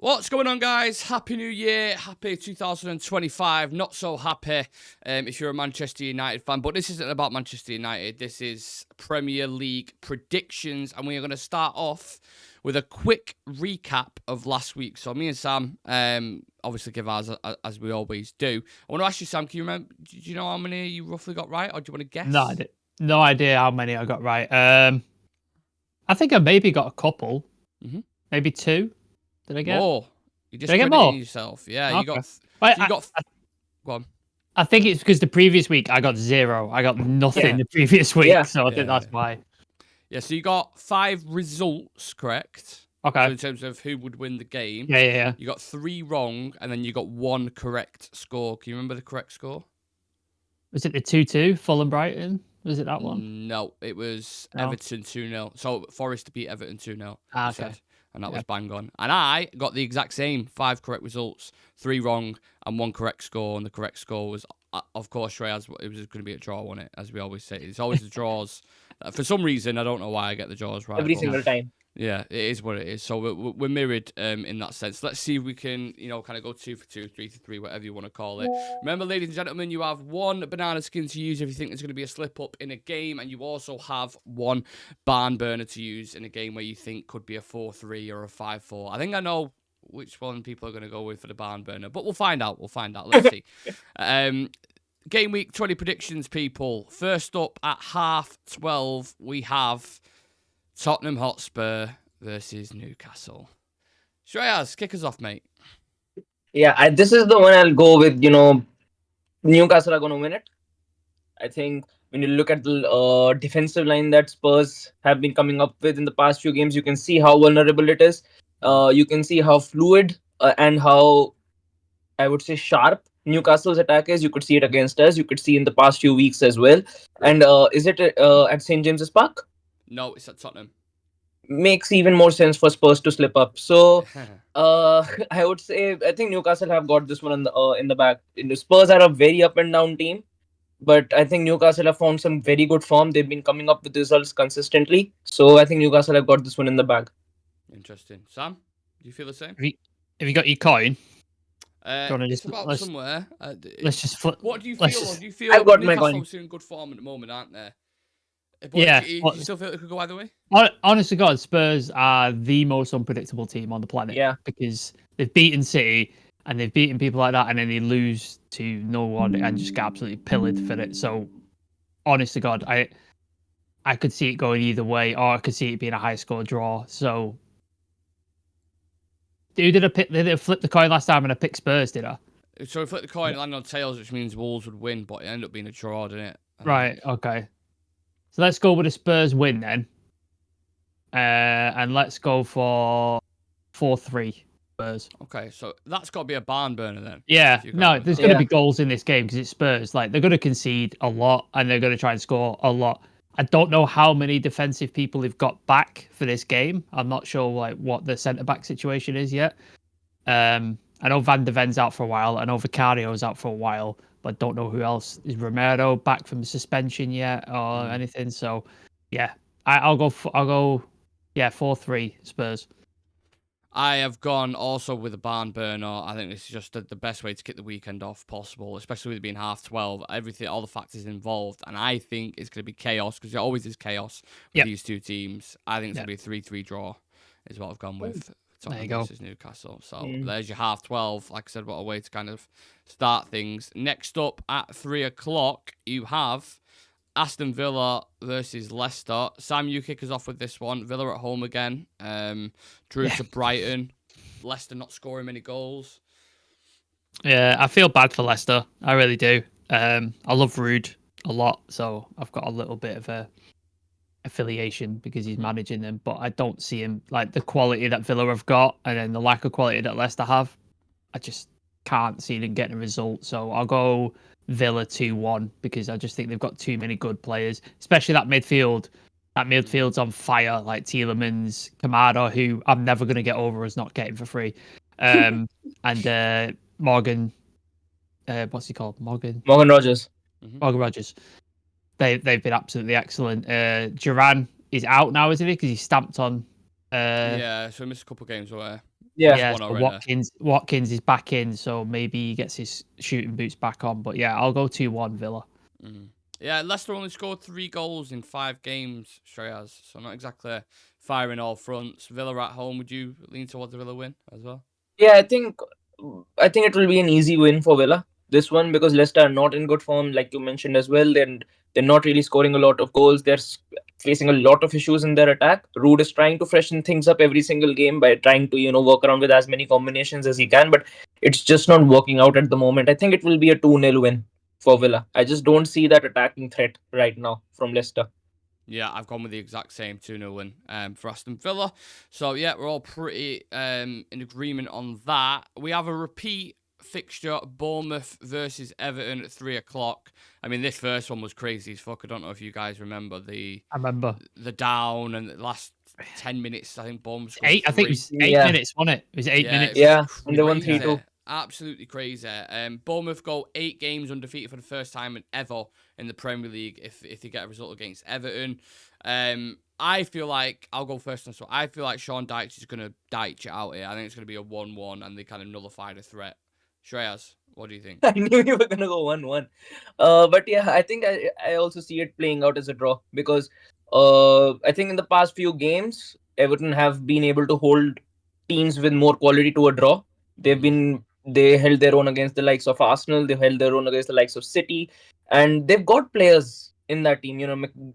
What's going on, guys? Happy New Year. Happy 2025. Not so happy if you're a Manchester United fan, but this isn't about Manchester United. This is Premier League predictions, and we are going to start off with a quick recap of last week. So me and Sam obviously give ours as we always do. I want to ask you, Sam, can you remember, do you know how many you roughly got right, or do you want to guess? No idea how many I got right. I think I maybe got a couple. Maybe two. Did I get more? You just more? Yourself. Yeah, okay. you got. Go on. I think it's because the previous week I got 0. I got nothing the previous week, so I think that's why. Yeah, so you got 5 results correct. Okay. So in terms of who would win the game. Yeah. You got 3 wrong, and then you got 1 correct score. Can you remember the correct score? Was it the 2-2 Fulham Brighton? Was it that one? No, it was Everton 2-0. So Forest to beat Everton 2-0. Okay. And that was bang on. And I got the exact same 5 correct results, 3 wrong, and 1 correct score. And the correct score was, of course, Shreyas. It was going to be a draw, wasn't it? As we always say, it's always the draws. For some reason, I don't know why I get the draws right. Every single time. Yeah, it is what it is. So we're mirrored in that sense. Let's see if we can, kind of go 2 for 2, 3 for 3, whatever you want to call it. Remember, ladies and gentlemen, you have 1 banana skin to use if you think there's going to be a slip up in a game, and you also have 1 barn burner to use in a game where you think could be a 4-3 or a 5-4. I think I know which one people are going to go with for the barn burner, but we'll find out. Let's see. Game week 20 predictions, people. First up at 12:30, we have Tottenham Hotspur versus Newcastle. Shreyas, kick us off, mate. Yeah, this is the one I'll go with. Newcastle are going to win it. I think when you look at the defensive line that Spurs have been coming up with in the past few games, you can see how vulnerable it is. You can see how fluid and how, I would say, sharp Newcastle's attack is. You could see it against us. You could see in the past few weeks as well. And is it at St. James's Park? No, it's at Tottenham. Makes even more sense for Spurs to slip up. So I would say I think Newcastle have got this one in the back. The Spurs are a very up and down team, but I think Newcastle have found some very good form. They've been coming up with results consistently. So I think Newcastle have got this one in the bag. Interesting. Sam, do you feel the same? Have you got your coin? It's about somewhere. Let's just flip. What do you feel? Do you feel I've got Newcastle my coin. in good form at the moment, aren't they? But Yeah. Do you still feel it could go either way? Honestly, God, Spurs are the most unpredictable team on the planet. Yeah. Because they've beaten City and they've beaten people like that, and then they lose to no one and just get absolutely pillared for it. So, honest to God, I could see it going either way, or I could see it being a high score draw. So, did I flip the coin last time and I picked Spurs, did I? So I flipped the coin, landed on tails, which means Wolves would win, but it ended up being a draw, didn't it? Right, okay. So let's go with a Spurs win then. And let's go for 4-3 Spurs. Okay, so that's got to be a barn burner then. Yeah, no, there's going to be goals in this game because it's Spurs. Like, they're going to concede a lot and they're going to try and score a lot. I don't know how many defensive people they've got back for this game. I'm not sure what the centre-back situation is yet. I know Van de Ven's out for a while. I know Vicario's out for a while, but I don't know who else. Is Romero back from suspension yet or anything? So, yeah, I'll go 4-3 Spurs. I have gone also with a barn burner. I think this is just the best way to kick the weekend off possible, especially with it being 12:30. Everything, all the factors involved, and I think it's going to be chaos because it always is chaos with these two teams. I think it's going to be a 3-3 draw. Is what I've gone with. Tottenham versus Newcastle. So there's your 12:30. Like I said, what a way to kind of start things. Next up at 3:00, you have Aston Villa versus Leicester. Sam, you kick us off with this one. Villa at home again. Drew to Brighton. Leicester not scoring many goals. Yeah, I feel bad for Leicester. I really do. I love Rude a lot, so I've got a little bit of a affiliation because he's managing them, but I don't see him like the quality that Villa have got and then the lack of quality that Leicester have. I just can't see them getting a result. So I'll go Villa 2-1 because I just think they've got too many good players, especially that midfield. That midfield's on fire, like Tielemans, Kamada, who I'm never going to get over as not getting for free. And Morgan, what's he called? Morgan Rogers. Morgan Rogers. They've been absolutely excellent. Duran is out now, isn't he? Because he stamped on. So he missed a couple of games away. Yeah. He's Yeah, one so already. Watkins is back in, so maybe he gets his shooting boots back on. But yeah, I'll go 2-1 Villa. Yeah, Leicester only scored 3 goals in 5 games, Shreyas. So not exactly firing all fronts. Villa at home, would you lean towards the Villa win as well? Yeah, I think it will be an easy win for Villa this one, because Leicester are not in good form, like you mentioned as well. They're not really scoring a lot of goals. Facing a lot of issues in their attack. Rude is trying to freshen things up every single game by trying to work around with as many combinations as he can, but it's just not working out at the moment. I think it will be a 2-0 win for Villa. I just don't see that attacking threat right now from Leicester. Yeah, I've gone with the exact same 2-0 win for Aston Villa. So, yeah, we're all pretty in agreement on that. We have a repeat fixture, Bournemouth versus Everton at 3 o'clock. I mean, this first one was crazy as fuck. I don't know if you guys remember I remember the down and the last 10 minutes. I think Bournemouth scored eight. I think it 3. was 8 minutes, wasn't it? It was 8 minutes. It was Yeah, and they won crazy. 3-2. Absolutely crazy. Bournemouth go 8 games undefeated for the first time ever in the Premier League if they get a result against Everton. I feel like, I'll go first on this one. I feel like Sean Dyche is going to Dyche it out here. I think it's going to be a 1-1 and they kind of nullify the threat. Shreyas, what do you think? I knew you were gonna go 1-1. But yeah, I think I also see it playing out as a draw, because I think in the past few games, Everton have been able to hold teams with more quality to a draw. They held their own against the likes of Arsenal. They held their own against the likes of City, and they've got players in that team.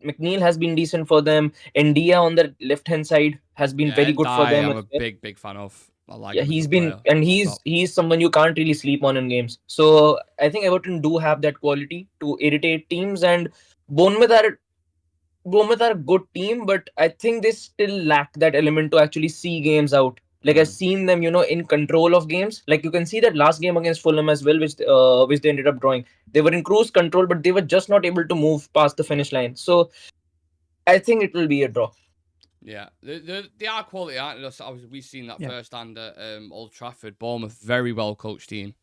McNeil has been decent for them. Ndia on the left hand side has been Yeah, very and good for them I'm as a well. big fan of. I like Yeah, him as a he's been, player. and Top. he's someone you can't really sleep on in games. So I think Everton do have that quality to irritate teams, and Bournemouth are Bournemouth are a good team, but I think they still lack that element to actually see games out. Like, I've seen them, in control of games. Like, you can see that last game against Fulham as well, which they ended up drawing. They were in cruise control, but they were just not able to move past the Yeah. finish line. So I think it will be a draw. Yeah, they are quality, aren't they? So obviously, we've seen that Yeah. firsthand at Old Trafford. Bournemouth, very well coached team.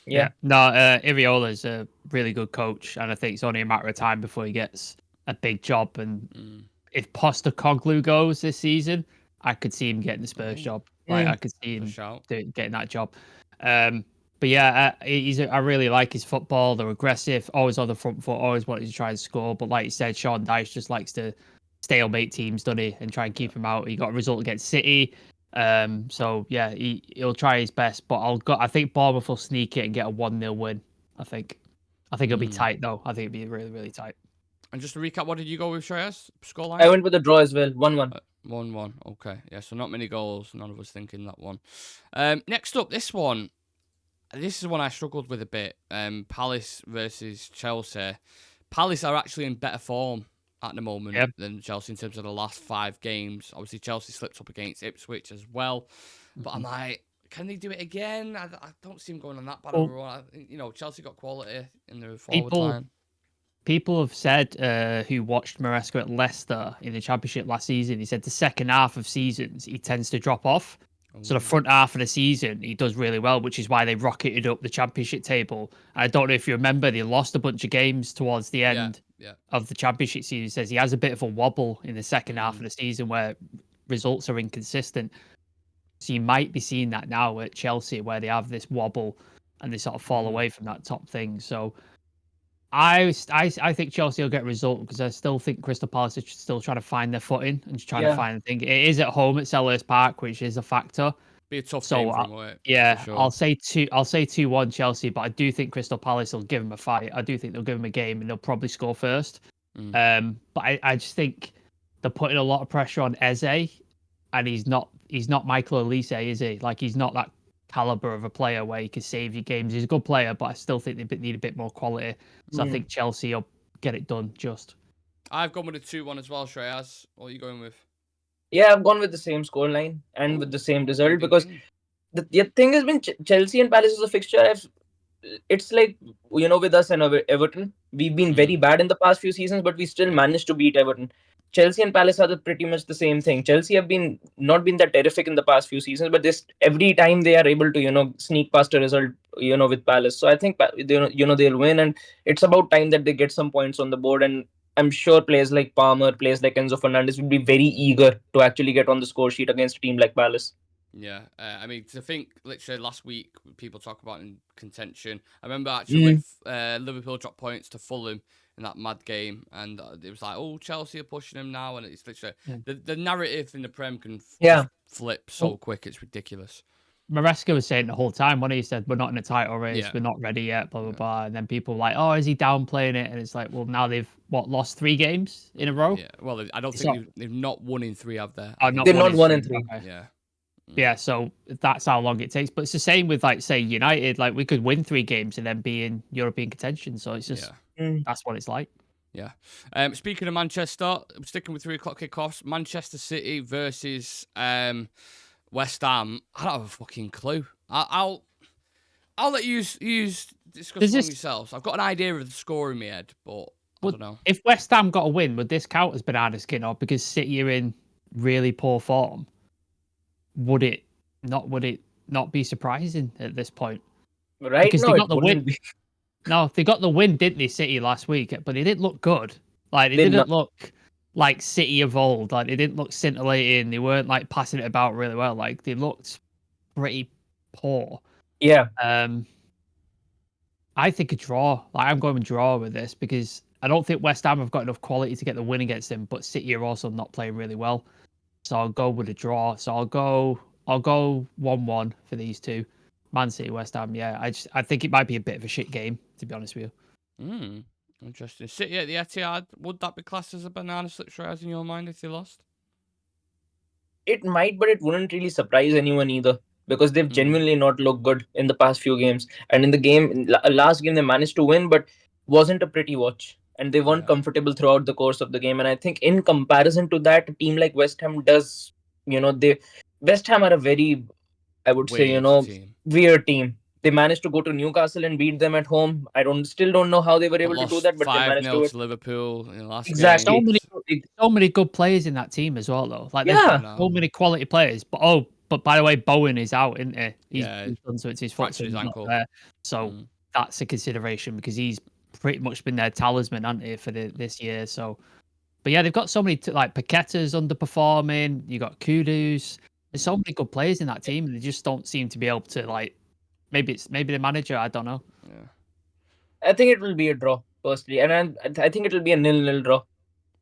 Yeah. No, Iriola's a really good coach, and I think it's only a matter of time before he gets a big job. And if Postecoglou goes this season, I could see him getting the Spurs job. Like, I could see him shout. getting that job. But yeah, I really like his football. They're aggressive, always on the front foot, always wanting to try and score. But like you said, Sean Dyche just likes to stalemate teams, doesn't he, and try and keep them out. He got a result against City. So yeah, he'll try his best, but I think Bournemouth will sneak it and get a 1-0 win. I think it'll be tight though. I think it'll be really, really tight. And just to recap, what did you go with, Shreyas? Scoreline? I went with a draw as well, 1-1. 1-1. Okay. Yeah, so not many goals. None of us thinking that one. Next up, this one. This is one I struggled with a bit. Palace versus Chelsea. Palace are actually in better form at the moment than Chelsea in terms of the last 5 games. Obviously, Chelsea slipped up against Ipswich as well. But I'm like, can they do it again? I don't see them going on that bad of a run. Chelsea got quality in their forward line. People have said who watched Maresca at Leicester in the Championship last season, he said the second half of seasons he tends to drop off. So the front half of the season he does really well, which is why they rocketed up the Championship table. I don't know if you remember, they lost a bunch of games towards the end of the Championship season. He says he has a bit of a wobble in the second half of the season where results are inconsistent. So you might be seeing that now at Chelsea, where they have this wobble and they sort of fall away from that top thing. So I think Chelsea will get a result, because I still think Crystal Palace is still trying to find their footing and just trying to find a thing. It is at home at Selhurst Park, which is a factor. Be a tough game for them, sure. I'll say 2-1 Chelsea, but I do think Crystal Palace will give them a fight. I do think they'll give them a game and they'll probably score first. But I just think they're putting a lot of pressure on Eze, and he's not Michael Olise, is he? Like, he's not that caliber of a player where he can save you games. He's a good player, but I still think they need a bit more quality. So I think Chelsea will get it done. I've gone with a 2-1 as well, Shreyas. What are you going with? Yeah, I've gone with the same scoreline and with the same result, because the thing has been Chelsea and Palace is a fixture. It's like, with us and Everton, we've been very bad in the past few seasons, but we still managed to beat Everton. Chelsea and Palace are pretty much the same thing. Chelsea have not been that terrific in the past few seasons, but every time they are able to sneak past a result with Palace. So I think they'll win, and it's about time that they get some points on the board. And I'm sure players like Palmer, players like Enzo Fernandez will be very eager to actually get on the score sheet against a team like Palace. Yeah, I mean, to think literally last week people talk about in contention. I remember actually when Liverpool dropped points to Fulham in that mad game, and it was like, oh, Chelsea are pushing them now, and it's literally Yeah. the narrative in the Prem can Yeah. just flip so quick. It's ridiculous. Maresca was saying the whole time when he said we're not in a title race, Yeah. we're not ready yet, blah blah blah, and then people were like, oh, is he downplaying it? And it's like, well, now they've lost 3 games in a row. Yeah, well, I don't It's think not- they've not won in 3, have they? Oh, not They're one not in 1 and 3. 3. Okay. Yeah. Yeah, so that's how long it takes. But it's the same with like say United. Like we could win 3 games and then be in European contention. So it's just that's what it's like. Yeah. Speaking of Manchester, I'm sticking with 3:00 kickoffs. Manchester City versus West Ham. I don't have a fucking clue. I'll let you discuss among yourselves. I've got an idea of the score in my head, but I don't know. If West Ham got a win, would this count as banana skin, or because City are in really poor form, would it not be surprising at this point? Right Because now, they it got the wouldn't win. be. No, they got the win, didn't they, City last week? But they didn't look good. Like they They're didn't not- look like City of old. Like they didn't look scintillating. They weren't like passing it about really well. Like they looked pretty poor. Yeah. I think a draw. Like I'm going to draw with this because I don't think West Ham have got enough quality to get the win against them, but City are also not playing really well. So I'll go with a draw. So I'll go 1-1 for these two. Man City, West Ham. Yeah, I think it might be a bit of a shit game, to be honest with you. Interesting. City at the Etihad, would that be classed as a banana slip, Shreyas, in your mind if they lost? It might, but it wouldn't really surprise anyone either because they've genuinely not looked good in the past few games. And in the last game, they managed to win, but wasn't a pretty watch. And they weren't comfortable throughout the course of the game. And I think in comparison to that, a team like West Ham does, West Ham are a very, I would say, Weird team. weird team. They managed to go to Newcastle and beat them at home. I still don't know how they were able to do that, but they managed to. 5-0 to Liverpool in the last Exactly. game. So many good players in that team as well, though. Like, Yeah. there's so many quality players. But by the way, Bowen is out, isn't he? He's done, so it's his foot, Fractured his so he's not ankle. there. So that's a consideration because he's pretty much been their talisman, hasn't he, for this year? So, but yeah, they've got so many like Paqueta's underperforming. You got Kudus. There's so many good players in that team, and they just don't seem to be able to like. Maybe the manager. I don't know. Yeah. I think it will be a draw, personally. And I think it will be a 0-0 draw.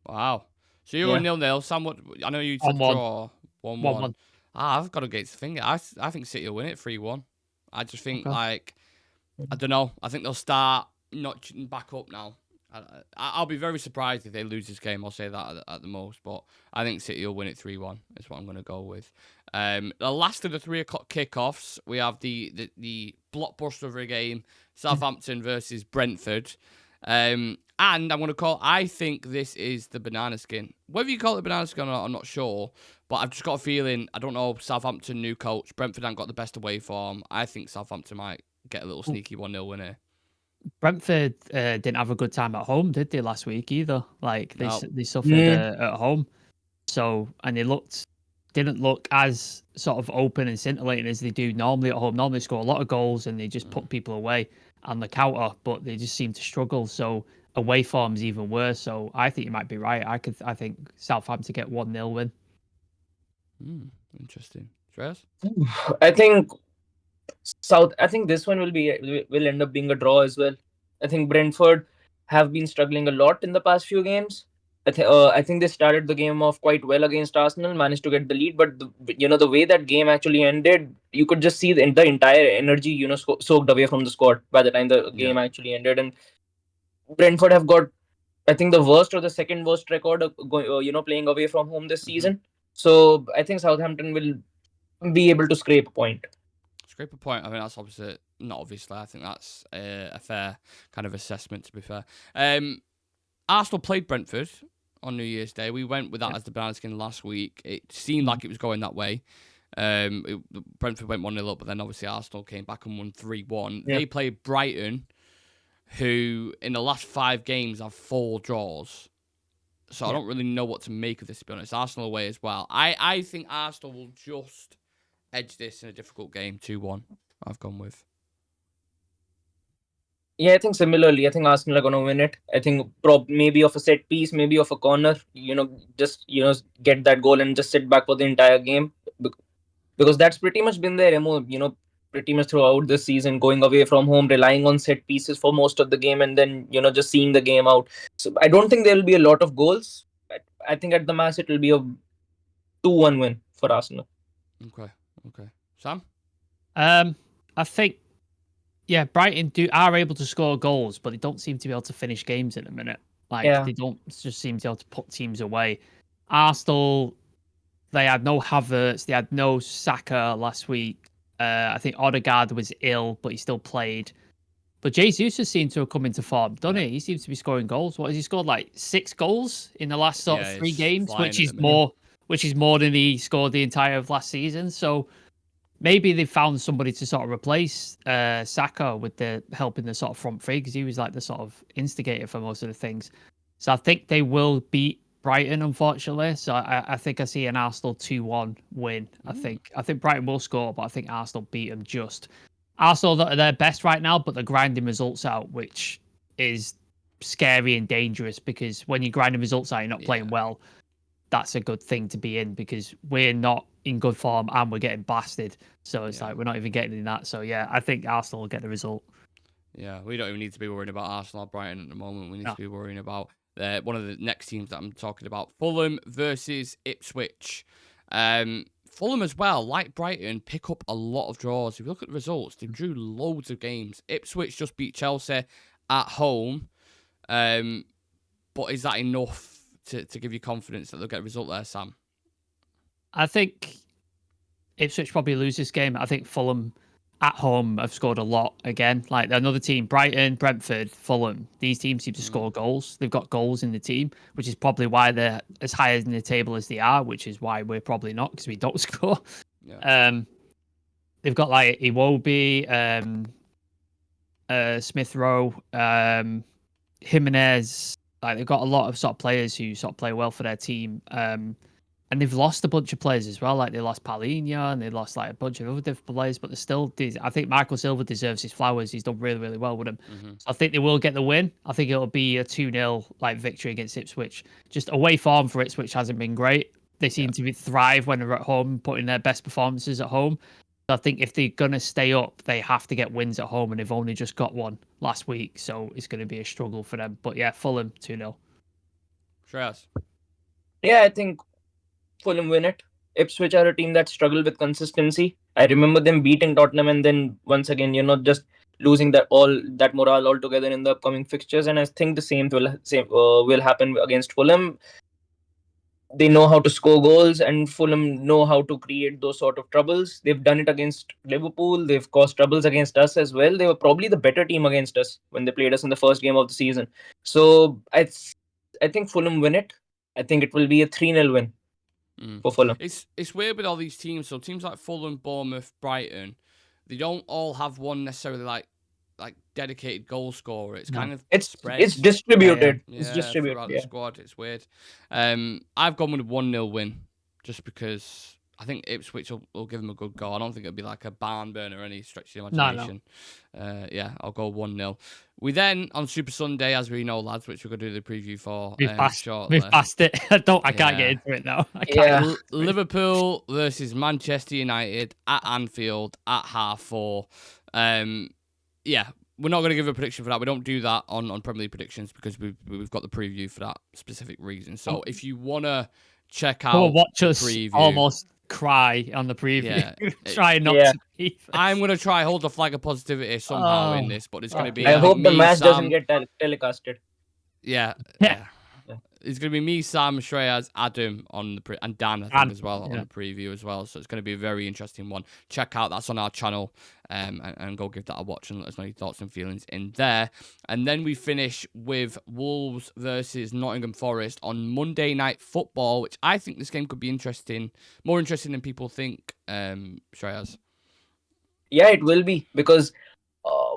Wow. So you're 0-0. Sam, I know you said 1-1. draw 1-1. I've got against the finger. I think City will win it 3-1. I just think, I don't know. I think they'll start notching back up now. I'll be very surprised if they lose this game. I'll say that at the most. But I think City will win it 3-1. That's what I'm going to go with. The last of the 3:00 kickoffs, we have the blockbuster of a game, Southampton versus Brentford. And I'm going to I think this is the banana skin. Whether you call it banana skin or not, I'm not sure. But I've just got a feeling, I don't know, Southampton, new coach. Brentford ain't got the best away form. I think Southampton might get a little sneaky 1-0 win here. Brentford didn't have a good time at home, did they, last week either? Like they suffered at home. So, and they didn't look as sort of open and scintillating as they do normally at home. Normally score a lot of goals and they just put people away on the counter, but they just seem to struggle. So away form's even worse. So I think you might be right. I think Southampton get 1-0 win. Interesting. Shreyas? I think this one will end up being a draw as well. I think Brentford have been struggling a lot in the past few games. I think they started the game off quite well against Arsenal, managed to get the lead, but the way that game actually ended, you could just see the entire energy soaked away from the squad by the time the game actually ended. And Brentford have got, I think, the worst or the second worst record of playing away from home this season. So I think Southampton will be able to scrape a point. Scrape a point. I mean, that's obviously not obviously. I think that's a fair kind of assessment, to be fair. Arsenal played Brentford on New Year's Day. We went with that as the banana skin last week. It seemed like it was going that way. Brentford went 1-0 up, but then obviously Arsenal came back and won 3-1. Yeah. They played Brighton, who in the last 5 games have 4 draws. So I don't really know what to make of this, to be honest. Arsenal away as well. I think Arsenal will just edge this in a difficult game, 2-1. I've gone with. Yeah, I think similarly. I think Arsenal are going to win it. I think maybe of a set piece, maybe of a corner. Just get that goal and just sit back for the entire game. because that's pretty much been their MO, pretty much throughout this season, going away from home, relying on set pieces for most of the game, and then, just seeing the game out. So I don't think there will be a lot of goals. I think at the match it will be a 2-1 win for Arsenal. Okay. Sam? I think, Brighton are able to score goals, but they don't seem to be able to finish games in a minute. They don't just seem to be able to put teams away. Arsenal, they had no Havertz, they had no Saka last week. I think Odegaard was ill, but he still played. But Jesus has seemed to have come into form, doesn't he? He seems to be scoring goals. What has he scored? 6 goals in the last sort of 3 games, which is more than he scored the entire of last season. So maybe they found somebody to sort of replace Saka with the help in the sort of front three, because he was the sort of instigator for most of the things. So I think they will beat Brighton, unfortunately. So I think I see an Arsenal 2-1 win. I think Brighton will score, but I think Arsenal beat them just. Arsenal are their best right now, but they're grinding results out, which is scary and dangerous, because when you're grinding results out, you're not playing well. That's a good thing to be in, because we're not in good form and we're getting blasted. So it's we're not even getting in that. So I think Arsenal will get the result. Yeah, we don't even need to be worrying about Arsenal or Brighton at the moment. We need to be worrying about one of the next teams that I'm talking about, Fulham versus Ipswich. Fulham as well, like Brighton, pick up a lot of draws. If you look at the results, they drew loads of games. Ipswich just beat Chelsea at home. But is that enough to give you confidence that they'll get a result there, Sam? I think Ipswich probably lose this game. I think Fulham at home have scored a lot again. Another team, Brighton, Brentford, Fulham, these teams seem to score goals. They've got goals in the team, which is probably why they're as high in the table as they are, which is why we're probably not, because we don't score. Yeah. They've got Iwobi, Smith Rowe, Jimenez. They've got a lot of sort of players who sort of play well for their team. And they've lost a bunch of players as well. They lost Paulinho and they lost a bunch of other different players, but they're still. I think Michael Silva deserves his flowers. He's done really, really well with them. Mm-hmm. So I think they will get the win. I think it'll be a 2-0 victory against Ipswich. Just away form for Ipswich hasn't been great. They seem to thrive when they're at home, putting their best performances at home. So I think if they're gonna stay up, they have to get wins at home, and they've only just got one last week, so it's going to be a struggle for them. But Fulham 2-0. Shreyas. Yeah, I think Fulham win it. Ipswich are a team that struggle with consistency. I remember them beating Tottenham and then once again, just losing that morale altogether in the upcoming fixtures. And I think the same will happen against Fulham. They know how to score goals, and Fulham know how to create those sort of troubles. They've done it against Liverpool. They've caused troubles against us as well. They were probably the better team against us when they played us in the first game of the season. So I think Fulham win it. I think it will be a 3-0 win. For Fulham. It's weird with all these teams. So teams like Fulham, Bournemouth, Brighton, they don't all have one necessarily like dedicated goal scorer. It's kind of spread. It's distributed. Yeah. It's distributed throughout the squad. It's weird. I've gone with a 1-0 win just because I think Ipswich will give them a good goal. I don't think it'll be like a barn burner or any stretch of the imagination. No. I'll go 1-0. We then, on Super Sunday, as we know, lads, which we're going to do the preview for shortly. We've passed it. I can't get into it now. Liverpool versus Manchester United at Anfield at 4:30. We're not going to give a prediction for that. We don't do that on Premier League predictions because we've got the preview for that specific reason. So if you want to check out watch the us preview, almost cry on the preview. Try not to be. I'm going to try hold the flag of positivity somehow in this, but it's going to be. I hope the match doesn't get telecasted. Yeah. It's going to be me, Sam, Shreyas, Adam on the and Dan, I think, as well on the preview as well. So it's going to be a very interesting one. Check out, that's on our channel, and go give that a watch and let us know your thoughts and feelings in there. And then we finish with Wolves versus Nottingham Forest on Monday Night Football, which I think this game could be interesting, more interesting than people think. Shreyas. Yeah, it will be because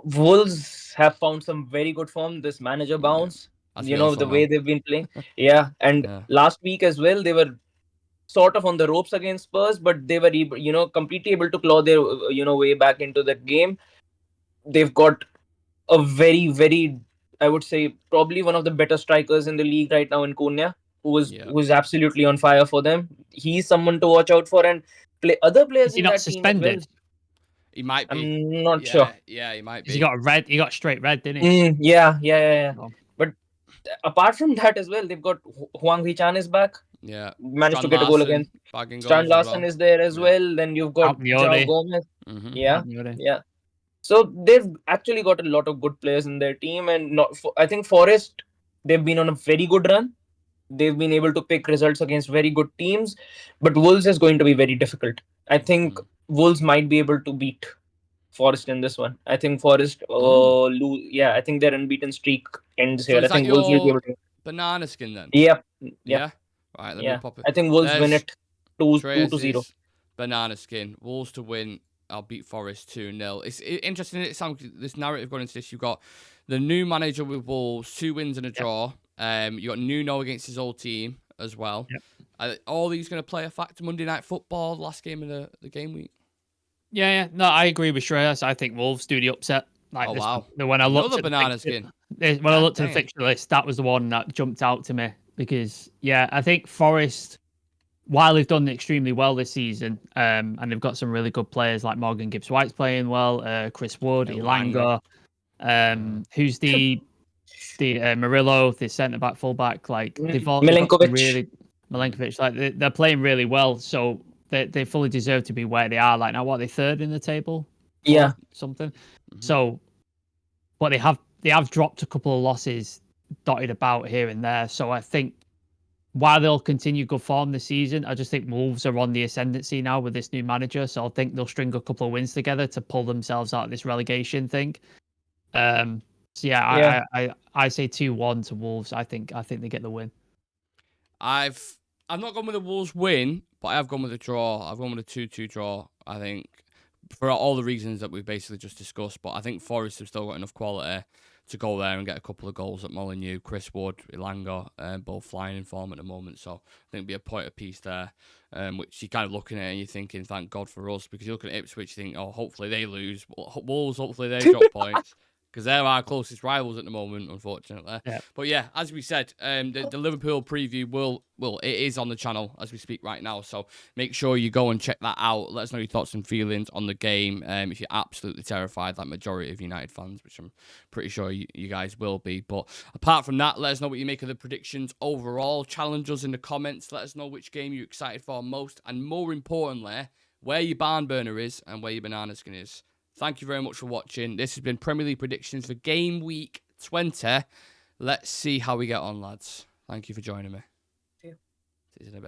Wolves have found some very good form. This manager bounce. The way they've been playing. Last week as well, they were sort of on the ropes against Spurs, but they were completely able to claw their way back into the game. They've got a very, very, I would say, probably one of the better strikers in the league right now in Konya. who's absolutely on fire for them. He's someone to watch out for, and other players Is he in not that team as well. suspended? He might be. I'm not sure. Yeah, he might be. Because he got a red. He got straight red, didn't he? Yeah. Oh. But apart from that as well, they've got Huang Hee-chan is back. Yeah. Managed Strand to get a goal Larsen, against. bagging Stan goals as Larsen well. is there as Yeah. well. Then you've got Almione. João Gomez. Mhm. Yeah. So they've actually got a lot of good players in their team, and I think Forest, they've been on a very good run. They've been able to pick results against very good teams, but Wolves is going to be very difficult. I think Wolves might be able to beat Forest in this one. I think Forest lose. Yeah, I think their unbeaten streak ends So here. I is that think Wolves will be your able to. banana skin then? Yep. Yeah. Right, let me Yeah. pop it. I think Wolves win There's it 2-0. banana skin. Wolves to win. I'll beat Forest 2-0. It's interesting. It sounds this narrative going into this. You've got the new manager with Wolves, 2 wins and a draw. You got Nuno against his old team as well. Yep. All these going to play a factor Monday Night Football, last game of the game week. Yeah. No, I agree with Shreyas. I think Wolves do the upset. Like this, wow! When I looked Another at banana skin. When I looked at the fixture list, that was the one that jumped out to me because I think Forest, while they've done extremely well this season, and they've got some really good players like Morgan Gibbs-White's playing well, Chris Wood, Elanga, who's the Murillo, the centre back, full back, like they've got really Milenkovic, like they're playing really well, so they fully deserve to be where they are. Like now, what are they, third in the table? Yeah, something. So, but they have dropped a couple of losses dotted about here and there. So I think while they'll continue good form this season, I just think Wolves are on the ascendancy now with this new manager. So I think they'll string a couple of wins together to pull themselves out of this relegation thing. I say 2-1 to Wolves. I think they get the win. I've not gone with a Wolves win, but I have gone with a draw. I've gone with a 2-2 draw. I think for all the reasons that we've basically just discussed, but I think Forest have still got enough quality to go there and get a couple of goals at Molineux. Chris Wood, Elanga, both flying in form at the moment, so I think it'll be a point apiece there, which you're kind of looking at and you're thinking, thank God for us, because you look at Ipswich, you think, oh, hopefully they lose. Wolves, hopefully they drop points. Because they're our closest rivals at the moment, unfortunately. Yeah. But yeah, as we said, the Liverpool preview it is on the channel as we speak right now. So make sure you go and check that out. Let us know your thoughts and feelings on the game. If you're absolutely terrified, like majority of United fans, which I'm pretty sure you guys will be. But apart from that, let us know what you make of the predictions overall. Challenge us in the comments. Let us know which game you're excited for most, and more importantly, where your barn burner is and where your banana skin is. Thank you very much for watching. This has been Premier League predictions for game week 20. Let's see how we get on, lads. Thank you for joining me. See you. See you in a bit.